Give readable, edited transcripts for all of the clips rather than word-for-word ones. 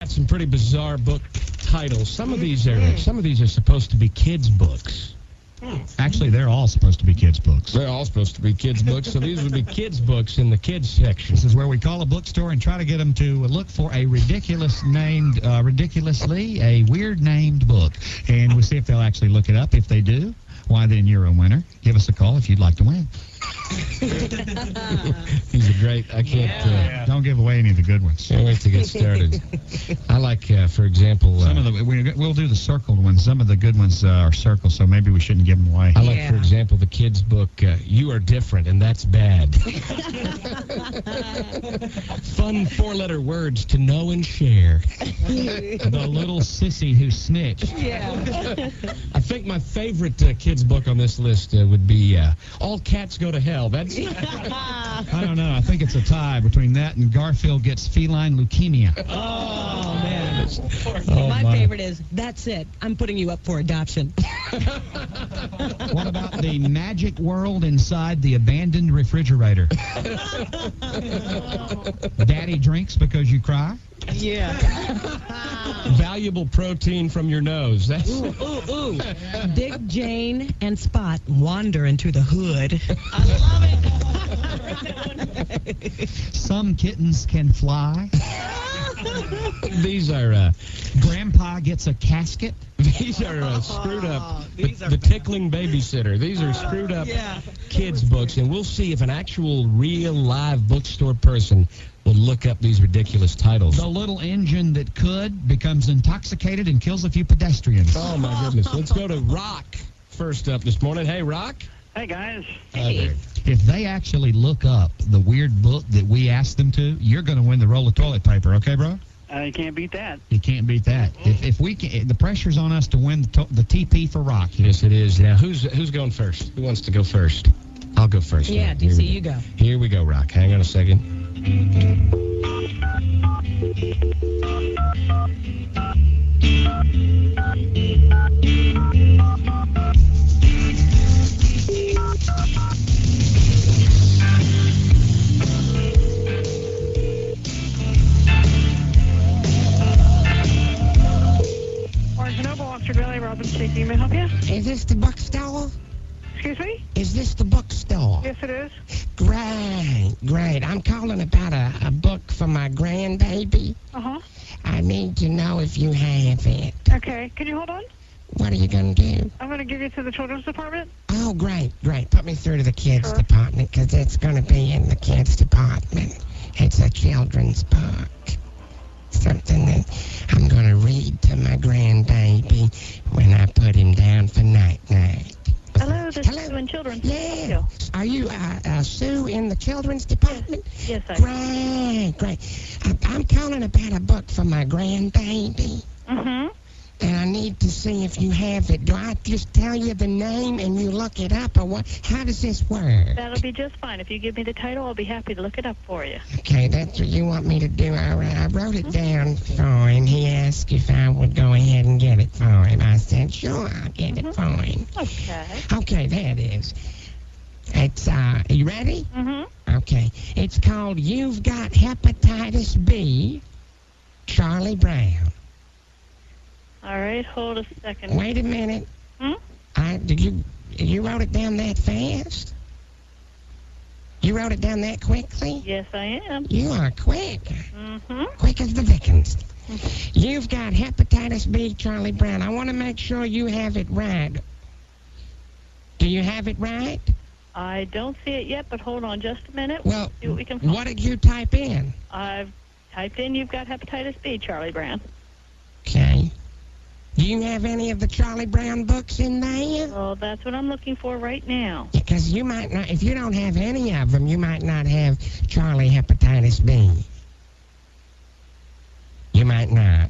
Some pretty bizarre book titles. Some of these are supposed to be kids' books. Actually, they're all supposed to be kids' books. They're all supposed to be kids' books, so these would be kids' books in the kids section. This is where we call a bookstore and try to get them to look for a ridiculously a weird-named book. And we'll see if they'll actually look it up. If they do, why, then you're a winner. Give us a call if you'd like to win. These are great. I can't... Don't give away any of the good ones. Can't wait to get started. I like, for example... some of we'll do the circled ones. Some of the good ones are circled, so maybe we shouldn't give them away. I like, for example, the kids' book, You Are Different, and That's Bad. Fun four-letter words to know and share. The little sissy who snitched. Yeah. I think my favorite kids' book on this list would be All Cats Go to Hell. That's... I don't know. I think it's a tie between that and Garfield Gets Feline Leukemia. Oh, man. My favorite is, That's It. I'm putting you up for adoption. What about The Magic World Inside the Abandoned Refrigerator? Daddy Drinks Because You Cry? Yeah. Valuable protein from your nose. That's... Ooh. Dick, Jane, and Spot wander into the hood. I love it. Some Kittens Can Fly. These are... Grandpa Gets a Casket. These are screwed up. The Tickling Babysitter. These are screwed up kids' books, and we'll see if an actual, real, live bookstore person will look up these ridiculous titles. The Little Engine That Could becomes intoxicated and kills a few pedestrians. Oh, my goodness. Let's go to Rock first up this morning. Hey, Rock. Hey, guys. Hey. If they actually look up the weird book that we asked them to, you're going to win the roll of toilet paper, okay, bro? You can't beat that. You can't beat that. If we can, the pressure's on us to win the TP for Rock. Yes, it is. Now, who's going first? Who wants to go first? I'll go first. Yeah, DC, you go. Here we go, Rock. Hang on a second. May I help you? Is this the bookstore? Excuse me? Is this the bookstore? Yes, it is. Great. I'm calling about a book for my grandbaby. Uh-huh. I need to know if you have it. Okay. Can you hold on? What are you going to do? I'm going to give you to the children's department. Oh, great. Put me through to the kids department, because it's going to be in the kids department. It's a children's book. Something that I'm going to read to my grandbaby when I put him down for night-night. Hello, this is Sue and Children. Yeah. Are you Sue in the children's department? Yes, I am. Great. I'm calling about a book for my grandbaby. Mm-hmm. And I need to see if you have it. Do I just tell you the name and you look it up, or what? How does this work? That'll be just fine. If you give me the title, I'll be happy to look it up for you. Okay, that's what you want me to do. All right, I wrote it down for him. He asked if I would go ahead and get it for him. I said, sure, I'll get it for him. Okay, there it is. It's, you ready? Mm-hmm. Okay. It's called You've Got Hepatitis B, Charlie Brown. All right, hold a second. Wait a minute. You wrote it down that fast? You wrote it down that quickly? Yes, I am. You are quick. Mm-hmm. Quick as the Dickens. You've got hepatitis B, Charlie Brown. I want to make sure you have it right. Do you have it right? I don't see it yet, but hold on just a minute. Well, see what we can find. What did you type in? I've typed in You've Got Hepatitis B, Charlie Brown. Okay. Do you have any of the Charlie Brown books in there? Well, that's what I'm looking for right now. Because you might not, if you don't have any of them, you might not have Charlie Hepatitis B. You might not.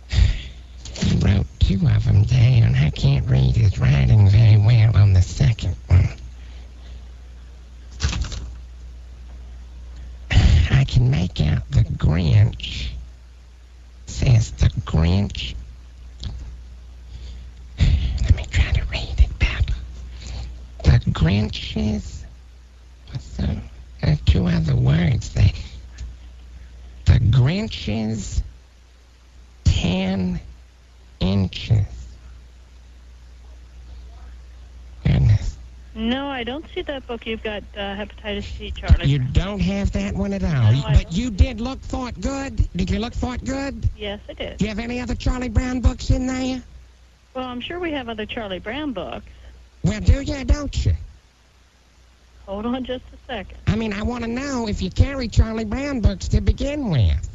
He wrote two of them down. I can't read his writing very well on the second one. I can make out the Grinch. It says the Grinch. Let me try to read it better. The Grinch's. What's few other words. The Grinch's 10 inches. Goodness. No, I don't see that book. You've got hepatitis C, Charlie. You don't have that one at all. No, But you did look for it good? Did you look for it good? Yes, I did. Do you have any other Charlie Brown books in there? Well, I'm sure we have other Charlie Brown books. Well, do you or don't you? Hold on just a second. I mean, I want to know if you carry Charlie Brown books to begin with.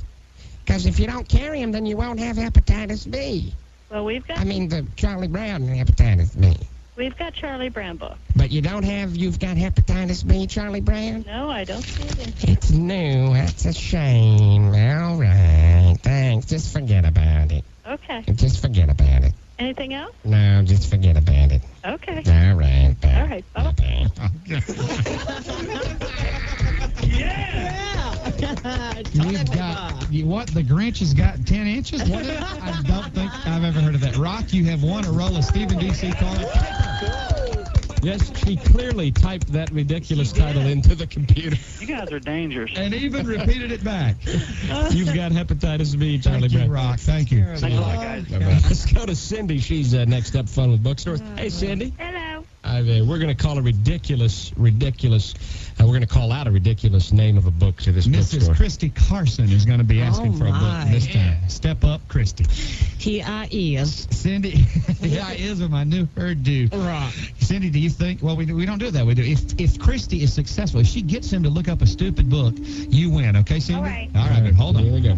Because if you don't carry them, then you won't have hepatitis B. Well, we've got the Charlie Brown hepatitis B. we've got Charlie Brown books. But you've got hepatitis B, Charlie Brown? No, I don't see it in here. It's new. That's a shame. All right. Thanks. Just forget about it. Okay. Just forget about it. Anything else? No, just forget about it. Okay. All right. Bye. All right. Bye-bye. The Grinch has got 10 inches? What is it? I don't think I've ever heard of that. Rock, you have won a roll of Stephen D.C. toilet paper. Yes, she clearly typed that ridiculous title into the computer. You guys are dangerous. And even repeated it back. You've got hepatitis B, Charlie Thank you, Brown. Rock. Thank you. Thanks a lot, guys. Bye-bye. Let's go to Cindy. She's next up, Fun with Bookstores. Hey, Cindy. Hello. Hi there. We're going to call a ridiculous, we're going to call out a ridiculous name of a book to this bookstore. Mrs. Christy Carson is going to be asking for a book my. this time. Step up, Christy. Here I is. Cindy, here I is with my new hairdo. Right. Cindy, do you think, well, we don't do that. We do. If Christy is successful, if she gets him to look up a stupid book, you win. Okay, Cindy? All right. All right, hold on. Here we go.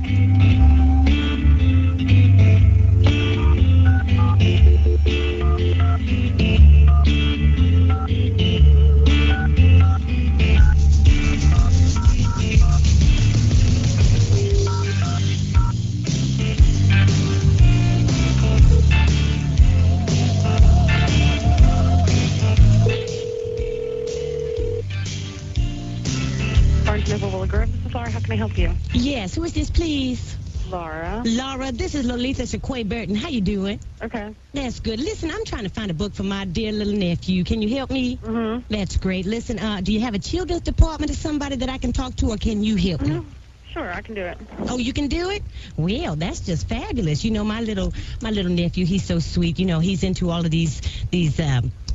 Barnes Noble Willow Grove. This is Laura. How can I help you? Yes, who is this, please? Laura. Laura, this is Lolita Shaquay Burton. How you doing? Okay. That's good. Listen, I'm trying to find a book for my dear little nephew. Can you help me? Mm-hmm. That's great. Listen, do you have a children's department or somebody that I can talk to, or can you help me? Sure, I can do it. Oh, you can do it? Well, that's just fabulous. You know, my little nephew, he's so sweet. You know, he's into all of these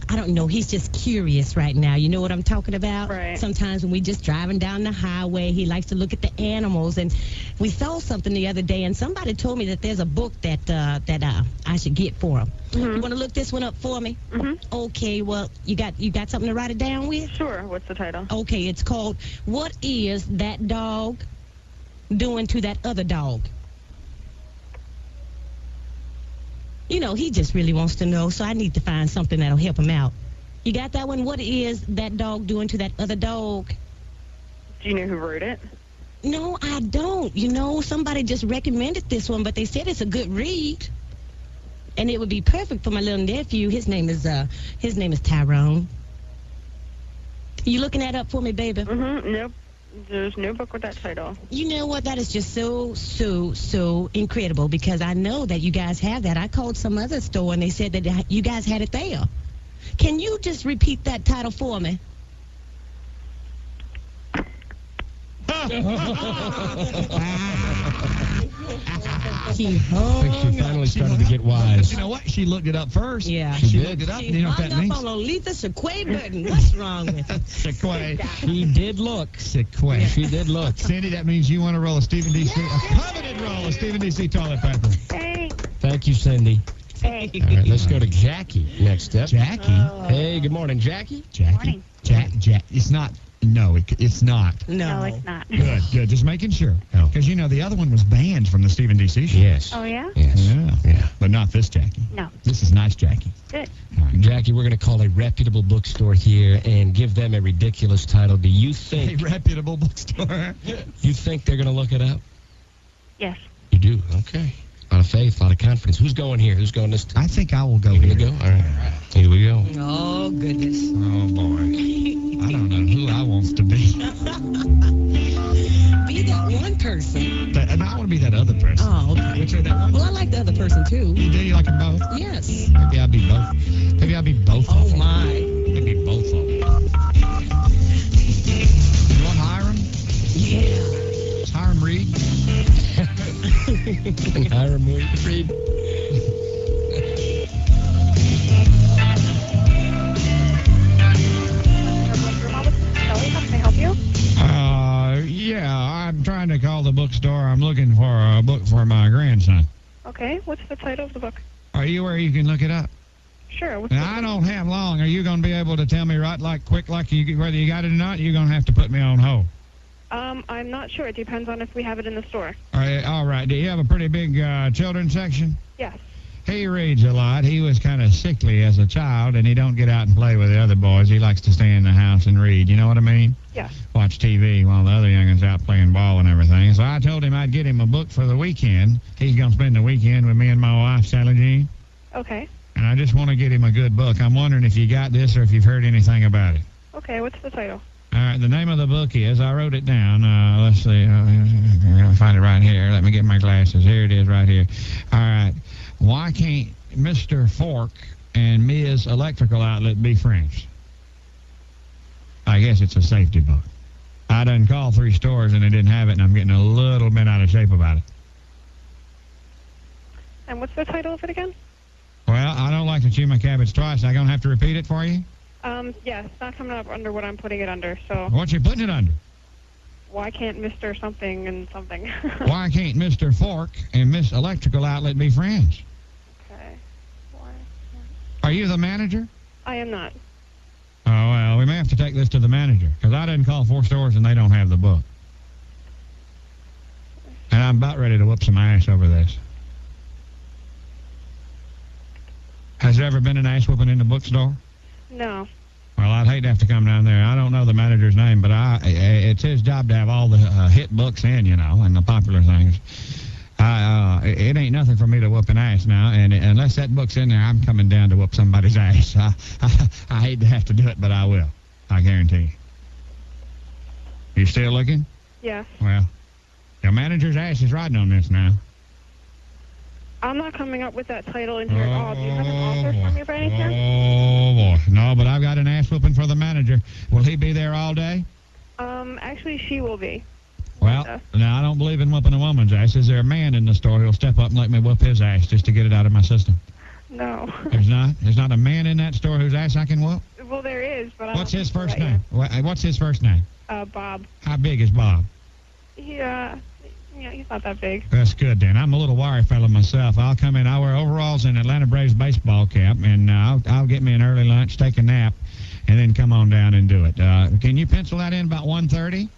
I don't know, he's just curious right now. You know what I'm talking about? Right. Sometimes when we just driving down the highway, he likes to look at the animals. And we saw something the other day, and somebody told me that there's a book that I should get for him. Mm-hmm. You want to look this one up for me? Mm-hmm. Okay, well, you got something to write it down with? Sure. What's the title? Okay, it's called What Is That Dog Doing to That Other Dog? You know, he just really wants to know, so I need to find something that'll help him out. You got that one? What is that dog doing to that other dog? Do you know who wrote it? No, I don't. You know, somebody just recommended this one, but they said it's a good read. And it would be perfect for my little nephew. His name is Tyrone. You looking that up for me, baby? Mm-hmm. Nope. There's no book with that title. You know what? That is just so incredible, because I know that you guys have that. I called some other store and they said that you guys had it there. Can you just repeat that title for me? I think she finally started to get wise. You know what? She looked it up first. Yeah. She did. looked it up. She You know what hung that up means? on Lolita Shaquay Burton. What's wrong with her? Sequay. She did look. Sequay. She did look. Cindy, that means you want to roll a Stephen D.C. A coveted roll of Stephen D.C. toilet paper. Hey. Thank you, Cindy. Hey. All right, let's go to Jackie next up. Jackie. Hey, good morning, Jackie. Jackie. Morning. Jack. It's not. No, it's not. No, it's not. Good. Just making sure. Oh. Because, you know, the other one was banned from the Stephen D.C. show. Yes. Oh, yeah? Yes. Yeah. But not this Jackie. No. This is nice Jackie. Good. All right. Jackie, we're going to call a reputable bookstore here and give them a ridiculous title. Do you A think reputable bookstore. you think they're going to look it up? Yes. You do? Okay. A lot of faith, a lot of confidence. Who's going here? Who's going this time? I think I will go You here. going to go? All right. Here we go. Oh, goodness. Oh, boy. I don't know who I wants to be. Be that one person. And I want to be that other person. Oh, okay. Which are that one? Well, I like the other person, too. You do? You like them both? Yes. Maybe I'll be both. Maybe I'll be both of Oh, them. my. Maybe both of them. You want to hire them? And Hiram Reed. Kelly, how can I help you? Yeah, I'm trying to call the bookstore. I'm looking for a book for my grandson. Okay, what's the title of the book? Are you where you can look it up? Sure. Now, I don't have long. Are you going to be able to tell me quick, whether you got it or not? You're going to have to put me on hold. I'm not sure. It depends on if we have it in the store. All right. Do you have a pretty big children's section? Yes. He reads a lot. He was kind of sickly as a child, and he don't get out and play with the other boys. He likes to stay in the house and read. You know what I mean? Yes. Watch TV while the other young'uns out playing ball and everything. So I told him I'd get him a book for the weekend. He's going to spend the weekend with me and my wife, Sally Jean. Okay. And I just want to get him a good book. I'm wondering if you got this or if you've heard anything about it. Okay, what's the title? All right, the name of the book is, I wrote it down. Let's see. I'm going to find it right here. Let me get my glasses. Here it is right here. All right. Why can't Mr. Fork and Ms. Electrical Outlet be friends? I guess it's a safety book. I done called 3 stores and they didn't have it, and I'm getting a little bit out of shape about it. And what's the title of it again? Well, I don't like to chew my cabbage twice. I'm going to have to repeat it for you? Yeah, it's not coming up under what I'm putting it under, so... What you putting it under? Why can't Mr. something and something? Why can't Mr. Fork and Miss Electrical Outlet be friends? Okay. Why? Are you the manager? I am not. Oh, well, we may have to take this to the manager, because I didn't call 4 stores and they don't have the book. And I'm about ready to whoop some ass over this. Has there ever been an ass whooping in the bookstore? No. Well, I'd hate to have to come down there. I don't know the manager's name, but it's his job to have all the hit books in, you know, and the popular things. It ain't nothing for me to whoop an ass now, and unless that book's in there, I'm coming down to whoop somebody's ass. I hate to have to do it, but I will. I guarantee you. You still looking? Yes. Well, your manager's ass is riding on this now. I'm not coming up with that title in here at all. Do you have an author for me by any chance? Oh, boy. No, but I've got an ass whooping for the manager. Will he be there all day? Actually, she will be. Well, now, I don't believe in whooping a woman's ass. Is there a man in the store who'll step up and let me whoop his ass just to get it out of my system? No. There's not? There's not a man in that store whose ass I can whoop? Well, there is, but I What's don't his think first so name? What's his first name? Bob. How big is Bob? Yeah, he's not that big. That's good, then. I'm a little wiry fella myself. I'll come in. I'll wear overalls and Atlanta Braves baseball cap, and I'll get me an early lunch, take a nap, and then come on down and do it. Can you pencil that in about 1:30?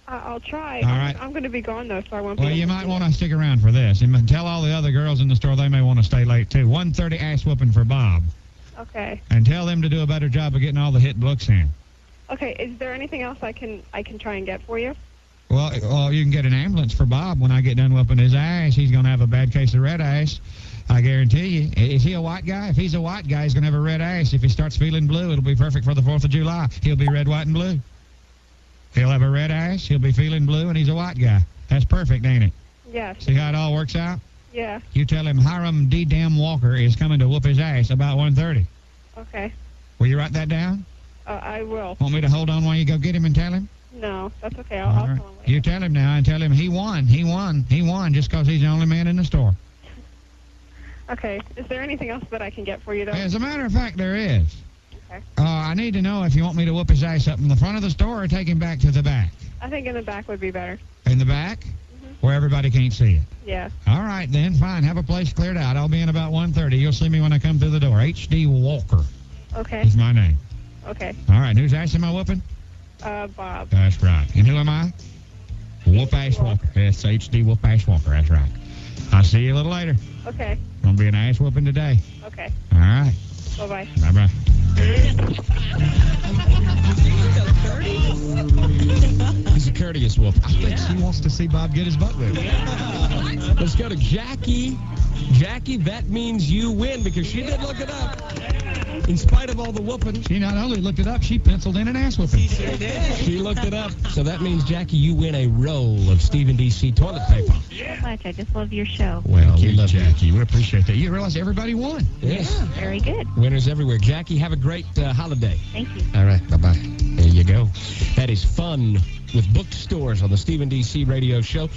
I'll try. All right. I'm going to be gone, though, so I won't be Well, able you to might do want it. to stick around for this. And tell all the other girls in the store they may want to stay late, too. 1:30 ass whooping for Bob. Okay. And tell them to do a better job of getting all the hit books in. Okay, is there anything else I can try and get for you? Well, you can get an ambulance for Bob when I get done whooping his ass. He's going to have a bad case of red ass. I guarantee you. Is he a white guy? If he's a white guy, he's going to have a red ass. If he starts feeling blue, it'll be perfect for the 4th of July. He'll be red, white, and blue. He'll have a red ass, he'll be feeling blue, and he's a white guy. That's perfect, ain't it? Yes. See how it all works out? Yeah. You tell him Hiram D. Damn Walker is coming to whoop his ass about 1:30. Okay. Will you write that down? I will. Want me to hold on while you go get him and tell him? No, that's okay. All I'll right. tell him later. You tell him now and tell him he won just because he's the only man in the store. Okay. Is there anything else that I can get for you, though? As a matter of fact, there is. Okay. I need to know if you want me to whoop his ass up in the front of the store or take him back to the back. I think in the back would be better. In the back? Mm-hmm. Where everybody can't see it. Yeah. All right, then. Fine. Have a place cleared out. I'll be in about 1:30. You'll see me when I come through the door. H.D. Walker Okay. is my name. Okay. All right. Whose ass am I whooping? Bob. That's right. And who am I? Whoop Ass Walker. That's H.D. Whoop Ass Walker. That's right. I'll see you a little later. Okay. Gonna be an ass whooping today. Okay. All right. Bye-bye. Bye-bye. He's a courteous whoop. I think she wants to see Bob get his butt whipped. Let's go to Jackie. Jackie, that means you win because she did look it up. In spite of all the whooping, She not only looked it up, she penciled in an ass whooping. she looked it up. So that means, Jackie, you win a roll of Stephen D.C. toilet paper. So much. I just love your show. Well, we love Jackie. We appreciate that. You realize everybody won. Yes. Very good. Winners everywhere. Jackie, have a great holiday. Thank you. All right. Bye-bye. There you go. That is fun with bookstores on the Stephen D.C. radio show.